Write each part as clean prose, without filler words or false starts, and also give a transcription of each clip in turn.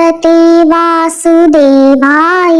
भगवते वासुदेवाय।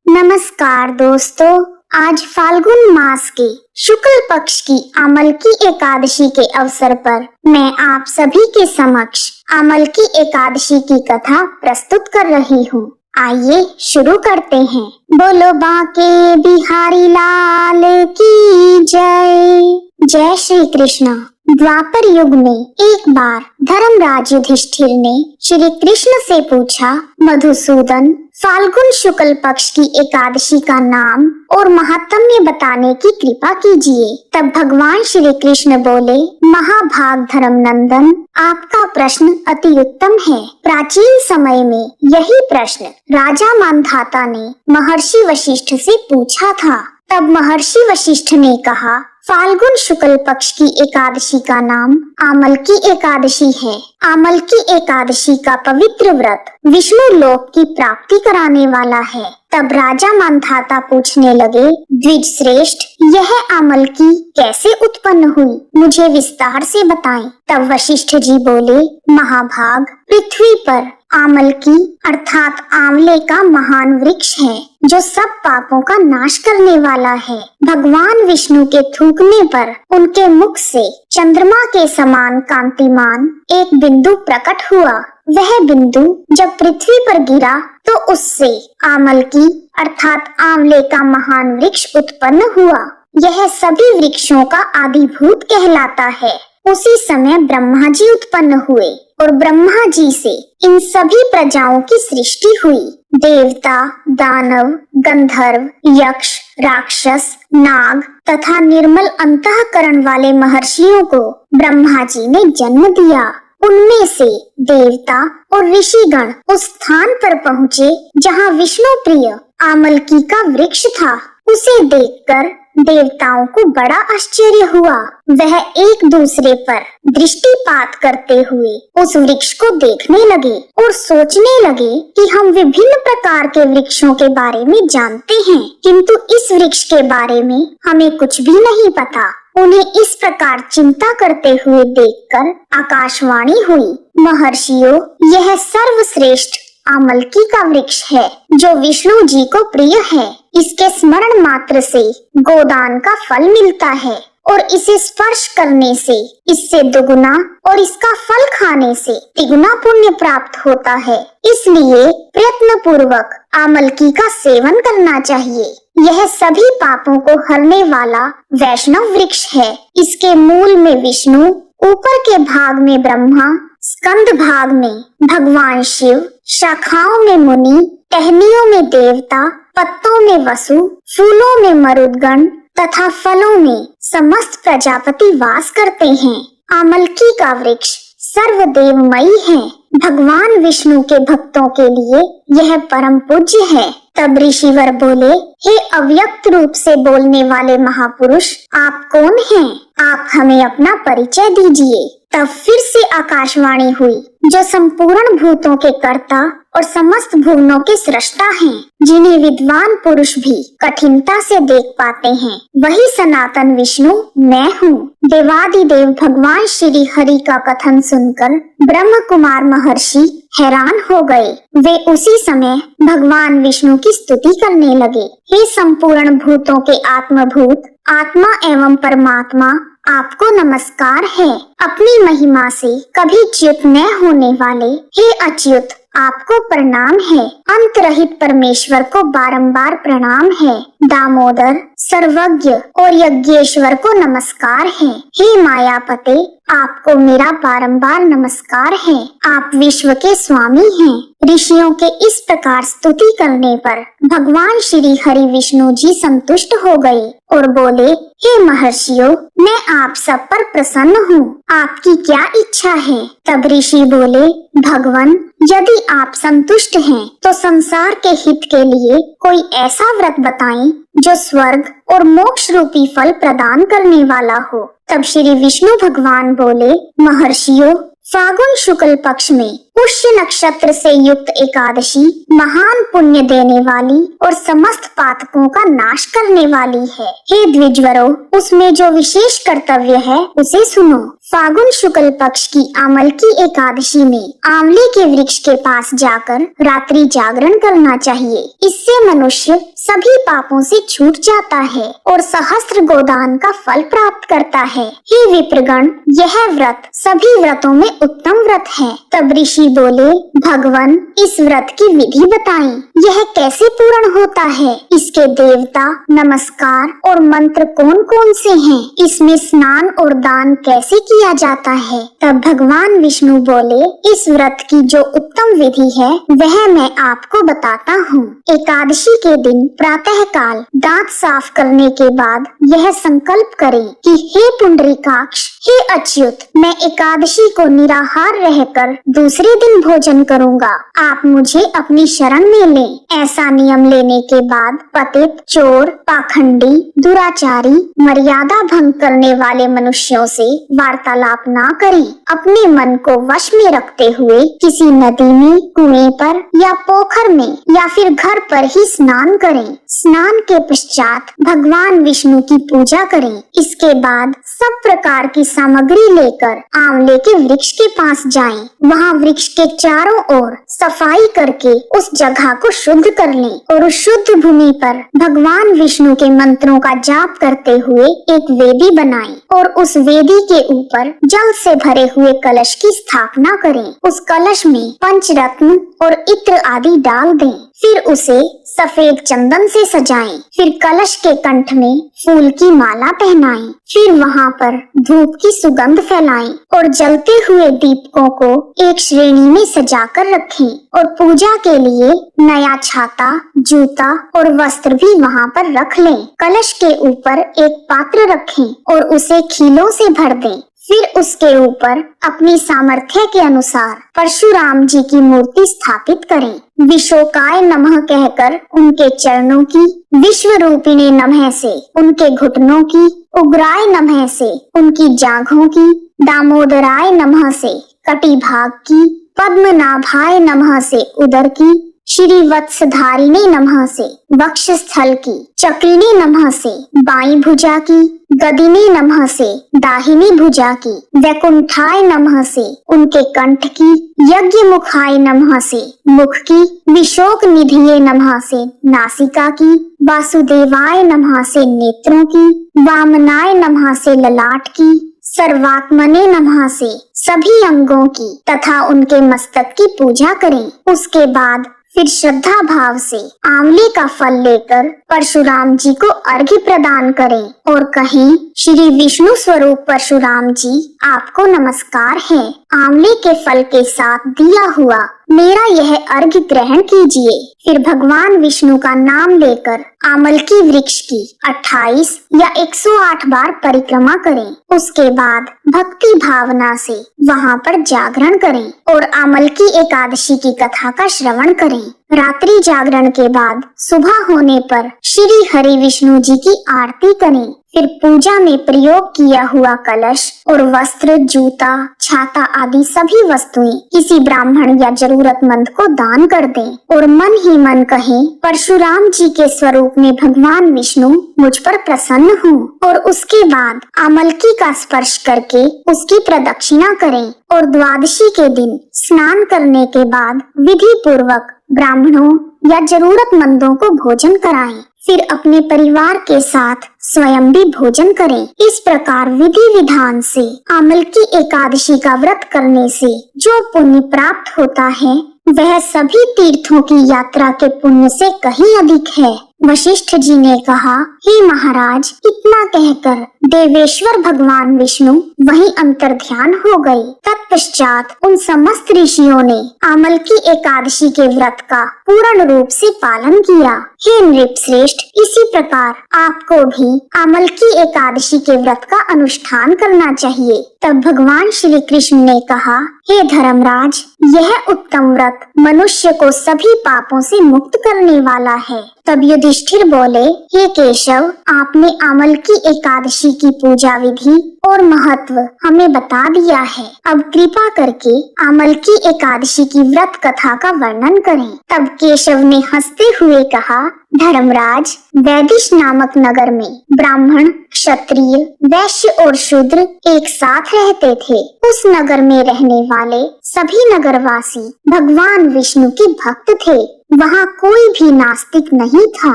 नमस्कार दोस्तों, आज फाल्गुन मास के शुक्ल पक्ष की अमल की एकादशी के अवसर पर मैं आप सभी के समक्ष अमल की एकादशी की कथा प्रस्तुत कर रही हूँ। आइए शुरू करते हैं। बोलो बांके बिहारी लाल की जय। जय श्री कृष्ण। द्वापर युग में एक बार धर्मराज युधिष्ठिर ने श्री कृष्ण से पूछा, मधुसूदन, फाल्गुन शुक्ल पक्ष की एकादशी का नाम और महात्म्य बताने की कृपा कीजिए। तब भगवान श्री कृष्ण बोले, महाभाग धर्मनंदन, आपका प्रश्न अति उत्तम है। प्राचीन समय में यही प्रश्न राजा मांधाता ने महर्षि वशिष्ठ से पूछा था। तब महर्षि वशिष्ठ ने कहा, फाल्गुन शुक्ल पक्ष की एकादशी का नाम आमल की एकादशी है। आमल की एकादशी का पवित्र व्रत विष्णु लोक की प्राप्ति कराने वाला है। तब राजा मांधाता पूछने लगे, द्विज श्रेष्ठ, यह आमल की कैसे उत्पन्न हुई, मुझे विस्तार से बताएं। तब वशिष्ठ जी बोले, महाभाग, पृथ्वी पर आमल की अर्थात आंवले का महान वृक्ष है जो सब पापों का नाश करने वाला है। भगवान विष्णु के थूकने पर उनके मुख से चंद्रमा के समान कांतिमान एक बिंदु प्रकट हुआ। वह बिंदु जब पृथ्वी पर गिरा तो उससे आमल की अर्थात आंवले का महान वृक्ष उत्पन्न हुआ। यह सभी वृक्षों का आदिभूत कहलाता है। उसी समय ब्रह्मा जी उत्पन्न हुए और ब्रह्मा जी से इन सभी प्रजाओं की सृष्टि हुई। देवता, दानव, गंधर्व, यक्ष, राक्षस, नाग तथा निर्मल अंतःकरण वाले महर्षियों को ब्रह्मा जी ने जन्म दिया। उनमें से देवता और ऋषिगण उस स्थान पर पहुँचे जहाँ विष्णु प्रिय आमलकी का वृक्ष था। उसे देखकर देवताओं को बड़ा आश्चर्य हुआ। वह एक दूसरे पर दृष्टिपात करते हुए उस वृक्ष को देखने लगे और सोचने लगे कि हम विभिन्न प्रकार के वृक्षों के बारे में जानते हैं, किंतु इस वृक्ष के बारे में हमें कुछ भी नहीं पता। उन्हें इस प्रकार चिंता करते हुए देखकर आकाशवाणी हुई, महर्षियों, यह सर्वश्रेष्ठ आमलकी का वृक्ष है जो विष्णु जी को प्रिय है। इसके स्मरण मात्र से गोदान का फल मिलता है और इसे स्पर्श करने से इससे दुगुना और इसका फल खाने से तिगुना पुण्य प्राप्त होता है। इसलिए प्रयत्न पूर्वक आमलकी का सेवन करना चाहिए। यह सभी पापों को हरने वाला वैष्णव वृक्ष है। इसके मूल में विष्णु, ऊपर के भाग में ब्रह्मा, स्कंद भाग में भगवान शिव, शाखाओं में मुनि, टहनियों में देवता, पत्तों में वसु, फूलों में मरुदगण तथा फलों में समस्त प्रजापति वास करते हैं। आमलकी का वृक्ष सर्वदेवमयी है। भगवान विष्णु के भक्तों के लिए यह परम पूज्य है। तब ऋषिवर बोले, हे अव्यक्त रूप से बोलने वाले महापुरुष, आप कौन हैं? आप हमें अपना परिचय दीजिए। तब फिर से आकाशवाणी हुई, जो संपूर्ण भूतों के कर्ता और समस्त भुवनों के सृष्टा हैं, जिन्हें विद्वान पुरुष भी कठिनता से देख पाते हैं, वही सनातन विष्णु मैं हूँ। देवादिदेव भगवान श्री हरि का कथन सुनकर ब्रह्म कुमार महर्षि हैरान हो गए। वे उसी समय भगवान विष्णु की स्तुति करने लगे। हे संपूर्ण भूतों के आत्मभूत, आत्मा एवं परमात्मा, आपको नमस्कार है। अपनी महिमा से कभी च्युत न होने वाले हे अच्युत, आपको प्रणाम है। अंत रहित परमेश्वर को बारंबार प्रणाम है। दामोदर, सर्वज्ञ और यज्ञेश्वर को नमस्कार है। हे मायापते, आपको मेरा बारंबार नमस्कार है। आप विश्व के स्वामी हैं। ऋषियों के इस प्रकार स्तुति करने पर भगवान श्री हरि विष्णु जी संतुष्ट हो गए और बोले, हे महर्षियों, मैं आप सब पर प्रसन्न हूँ। आपकी क्या इच्छा है? तब ऋषि बोले, भगवान, यदि आप संतुष्ट हैं तो संसार के हित के लिए कोई ऐसा व्रत बताएं जो स्वर्ग और मोक्ष रूपी फल प्रदान करने वाला हो। तब श्री विष्णु भगवान बोले, महर्षियों, फागुन शुक्ल पक्ष में पुष्य नक्षत्र से युक्त एकादशी महान पुण्य देने वाली और समस्त पातकों का नाश करने वाली है। हे द्विजवरों, उसमें जो विशेष कर्तव्य है उसे सुनो। फागुन शुक्ल पक्ष की आमल की एकादशी में आंवले के वृक्ष के पास जाकर रात्रि जागरण करना चाहिए। इससे मनुष्य सभी पापों से छूट जाता है और सहस्त्र गोदान का फल प्राप्त करता है। हे विप्रगण, यह व्रत सभी व्रतों में उत्तम व्रत है। तब ऋषि बोले, भगवान, इस व्रत की विधि बताएं। यह कैसे पूर्ण होता है? इसके देवता, नमस्कार और मंत्र कौन कौन से हैं? इसमें स्नान और दान कैसे किया जाता है? तब भगवान विष्णु बोले, इस व्रत की जो उत्तम विधि है वह मैं आपको बताता हूँ। एकादशी के दिन प्रातः काल दांत साफ करने के बाद यह संकल्प करें कि हे पुंडरीकाक्ष, हे अच्युत, मैं एकादशी को निराहार रहकर दूसरे दिन भोजन करूँगा। आप मुझे अपनी शरण में लें। ऐसा नियम लेने के बाद पतित, चोर, पाखंडी, दुराचारी, मर्यादा भंग करने वाले मनुष्यों से वार्तालाप ना करें। अपने मन को वश में रखते हुए किसी नदी में, कुएं पर या पोखर में या फिर घर पर ही स्नान करें। स्नान के पश्चात भगवान विष्णु की पूजा करें। इसके बाद सब प्रकार की सामग्री लेकर आंवले के वृक्ष के पास जाएं। वहाँ वृक्ष के चारों ओर सफाई करके उस जगह को शुद्ध कर लें और उस शुद्ध भूमि पर भगवान विष्णु के मंत्रों का जाप करते हुए एक वेदी बनाएं और उस वेदी के ऊपर जल से भरे हुए कलश की स्थापना करें। उस कलश में पंचरत्न और इत्र आदि डाल दें। फिर उसे सफेद चंदन से सजाएं। फिर कलश के कंठ में फूल की माला पहनाएं। फिर वहाँ पर धूप की सुगंध फैलाएं और जलते हुए दीपकों को एक श्रेणी में सजाकर रखें और पूजा के लिए नया छाता, जूता और वस्त्र भी वहाँ पर रख लें। कलश के ऊपर एक पात्र रखें और उसे खीलों से भर दें। फिर उसके ऊपर अपनी सामर्थ्य के अनुसार परशुराम जी की मूर्ति स्थापित करें। विशोकाय नमः कहकर उनके चरणों की, विश्व रूपिणी नमः से उनके घुटनों की, उग्राय नमः से उनकी जांघों की, दामोदराय नमः से कटी भाग की, पद्मनाभाय नमः से उदर की, श्री वत्सधारिणी नमः से वक्ष स्थल की, चक्रिणी नमः से बाईं भुजा की, गदिनी नमः से दाहिनी भुजा की, वैकुंठाय नमः से उनके कंठ की, यज्ञ मुखाय नमः से मुख की, विशोक निधिये नमः से नासिका की, वासुदेवाय नमः से नेत्रों की, वामनाय नमः से ललाट की, सर्वात्मने नमः से सभी अंगों की तथा उनके मस्तक की पूजा करें। उसके बाद फिर श्रद्धा भाव से आंवले का फल लेकर परशुराम जी को अर्घ्य प्रदान करें और कहें, श्री विष्णु स्वरूप परशुराम जी, आपको नमस्कार है। आंवले के फल के साथ दिया हुआ मेरा यह अर्घ्य ग्रहण कीजिए। फिर भगवान विष्णु का नाम लेकर आमल की वृक्ष की 28 या 108 बार परिक्रमा करें। उसके बाद भक्ति भावना से वहाँ पर जागरण करें और आमल की एकादशी की कथा का श्रवण करें। रात्रि जागरण के बाद सुबह होने पर श्री हरि विष्णु जी की आरती करें। फिर पूजा में प्रयोग किया हुआ कलश और वस्त्र, जूता, छाता आदि सभी वस्तुएं किसी ब्राह्मण या जरूरतमंद को दान कर दें और मन ही मन कहें, परशुराम जी के स्वरूप में भगवान विष्णु मुझ पर प्रसन्न हो। और उसके बाद आमलकी का स्पर्श करके उसकी प्रदक्षिणा करें और द्वादशी के दिन स्नान करने के बाद विधि पूर्वक ब्राह्मणों या जरूरतमंदों को भोजन कराएं। फिर अपने परिवार के साथ स्वयं भी भोजन करें। इस प्रकार विधि विधान से आमल की एकादशी का व्रत करने से जो पुण्य प्राप्त होता है वह सभी तीर्थों की यात्रा के पुण्य से कहीं अधिक है। वशिष्ठ जी ने कहा, हे महाराज, इतना कहकर देवेश्वर भगवान विष्णु वहीं अंतर्ध्यान हो गए। तत्पश्चात उन समस्त ऋषियों ने आमल की एकादशी के व्रत का पूर्ण रूप से पालन किया। हे नृपश्रेष्ठ, इसी प्रकार आपको भी आमल की एकादशी के व्रत का अनुष्ठान करना चाहिए। तब भगवान श्री कृष्ण ने कहा, हे धर्मराज, यह उत्तम व्रत मनुष्य को सभी पापों से मुक्त करने वाला है तब युधिष्ठिर बोले, हे केशव, आपने अमल की एकादशी की पूजा विधि और महत्व हमें बता दिया है। अब कृपा करके अमल की एकादशी की व्रत कथा का वर्णन करें। तब केशव ने हंसते हुए कहा, धर्मराज, वैदिश नामक नगर में ब्राह्मण, क्षत्रिय, वैश्य और शूद्र एक साथ रहते थे। उस नगर में रहने वाले सभी नगरवासी भगवान विष्णु के भक्त थे। वहाँ कोई भी नास्तिक नहीं था।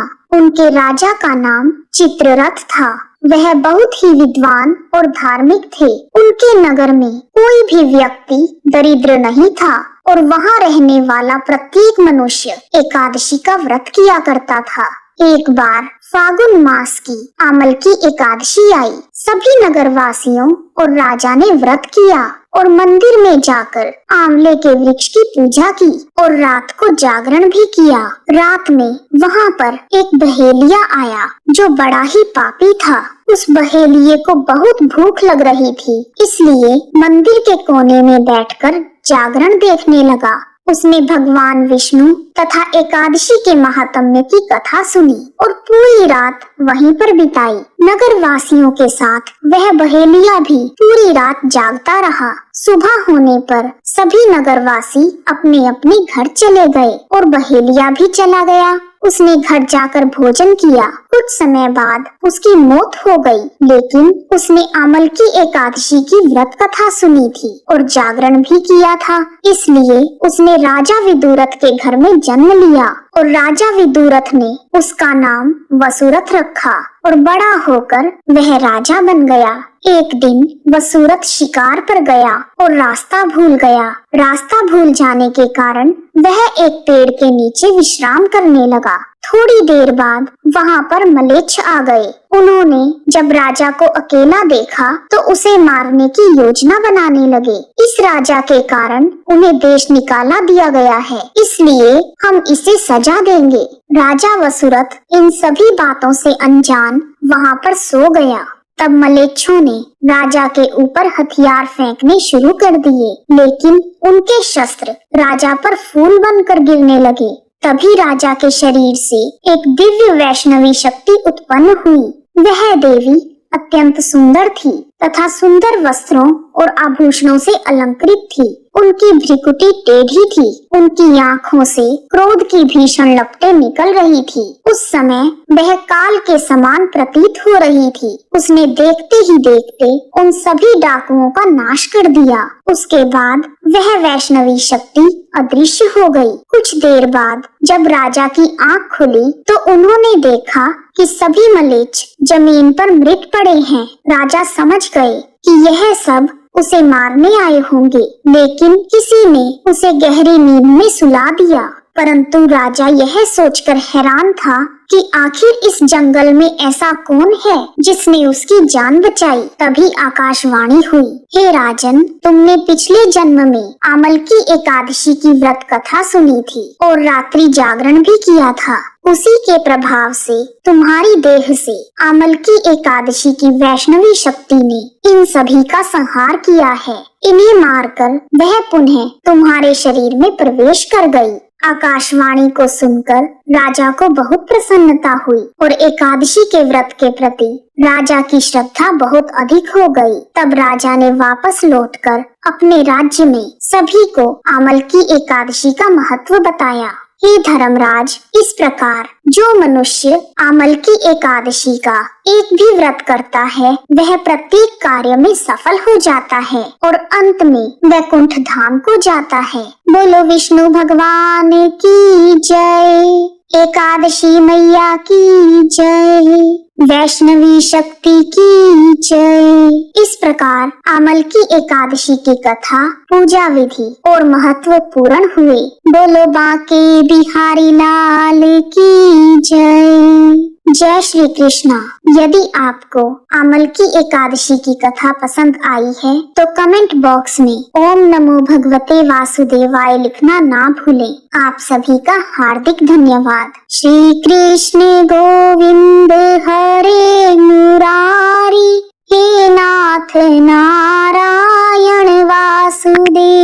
उनके राजा का नाम चित्ररथ था। वह बहुत ही विद्वान और धार्मिक थे। उनके नगर में कोई भी व्यक्ति दरिद्र नहीं था और वहाँ रहने वाला प्रत्येक मनुष्य एकादशी का व्रत किया करता था। एक बार फागुन मास की अमल की एकादशी आई। सभी नगरवासियों और राजा ने व्रत किया और मंदिर में जाकर आंवले के वृक्ष की पूजा की और रात को जागरण भी किया। रात में वहाँ पर एक बहेलिया आया जो बड़ा ही पापी था। उस बहेलिये को बहुत भूख लग रही थी, इसलिए मंदिर के कोने में बैठकर जागरण देखने लगा। उसने भगवान विष्णु तथा एकादशी के महात्म्य की कथा सुनी और पूरी रात वहीं पर बिताई। नगर वासियों के साथ वह बहेलिया भी पूरी रात जागता रहा। सुबह होने पर सभी नगरवासी अपने अपने घर चले गए और बहेलिया भी चला गया। उसने घर जाकर भोजन किया। कुछ समय बाद उसकी मौत हो गई, लेकिन उसने अमल की एकादशी की व्रत कथा सुनी थी और जागरण भी किया था। इसलिए उसने राजा विदुरथ के घर में जन्म लिया और राजा विदुरथ ने उसका नाम वसुरथ रखा और बड़ा होकर वह राजा बन गया। एक दिन वसुरथ शिकार पर गया और रास्ता भूल गया। रास्ता भूल जाने के कारण वह एक पेड़ के नीचे विश्राम करने लगा। थोड़ी देर बाद वहाँ पर मलेच्छ आ गए। उन्होंने जब राजा को अकेला देखा तो उसे मारने की योजना बनाने लगे। इस राजा के कारण उन्हें देश निकाला दिया गया है, इसलिए हम इसे सजा देंगे। राजा वसुरथ इन सभी बातों से अनजान वहाँ पर सो गया। तब मलेच्छों ने राजा के ऊपर हथियार फेंकने शुरू कर दिए, लेकिन उनके शस्त्र राजा पर फूल बनकर गिरने लगे। तभी राजा के शरीर से एक दिव्य वैष्णवी शक्ति उत्पन्न हुई। वह देवी अत्यंत सुंदर थी तथा सुंदर वस्त्रों और आभूषणों से अलंकृत थी। उनकी भ्रिकुटी टेढ़ी थी। उनकी आँखों से क्रोध की भीषण लपटें निकल रही थी। उस समय वह काल के समान प्रतीत हो रही थी। उसने देखते ही देखते उन सभी डाकुओं का नाश कर दिया। उसके बाद वह वैष्णवी शक्ति अदृश्य हो गई। कुछ देर बाद जब राजा की आँख खुली तो उन्होंने देखा कि सभी मलेच्छ जमीन पर मृत पड़े हैं। राजा समझ गए कि यह सब उसे मारने आए होंगे, लेकिन किसी ने उसे गहरी नींद में सुला दिया। परंतु राजा यह सोचकर हैरान था कि आखिर इस जंगल में ऐसा कौन है जिसने उसकी जान बचाई। तभी आकाशवाणी हुई, हे राजन, तुमने पिछले जन्म में अमल की एकादशी की व्रत कथा सुनी थी और रात्रि जागरण भी किया था। उसी के प्रभाव से तुम्हारी देह से अमल की एकादशी की वैष्णवी शक्ति ने इन सभी का संहार किया है। इन्हें मारकर वह पुनः तुम्हारे शरीर में प्रवेश कर गई। आकाशवाणी को सुनकर राजा को बहुत प्रसन्नता हुई और एकादशी के व्रत के प्रति राजा की श्रद्धा बहुत अधिक हो गई। तब राजा ने वापस लौटकर अपने राज्य में सभी को अमल की एकादशी का महत्व बताया। हे धर्मराज, इस प्रकार जो मनुष्य अमल की एकादशी का एक भी व्रत करता है वह प्रत्येक कार्य में सफल हो जाता है और अंत में वैकुंठ धाम को जाता है। बोलो विष्णु भगवान की जय, एकादशी मैया की जय, वैष्णवी शक्ति की जय। इस प्रकार अमल की एकादशी की कथा, पूजा विधि और महत्व पूर्ण हुए। बोलो बांके बिहारी लाल की जय। जय श्री कृष्णा। यदि आपको अमल की एकादशी की कथा पसंद आई है तो कमेंट बॉक्स में ओम नमो भगवते वासुदेवाय लिखना ना भूलें। आप सभी का हार्दिक धन्यवाद। श्री कृष्ण गोविंद हरे मुरारी, हे नाथ नारायण वासुदेव।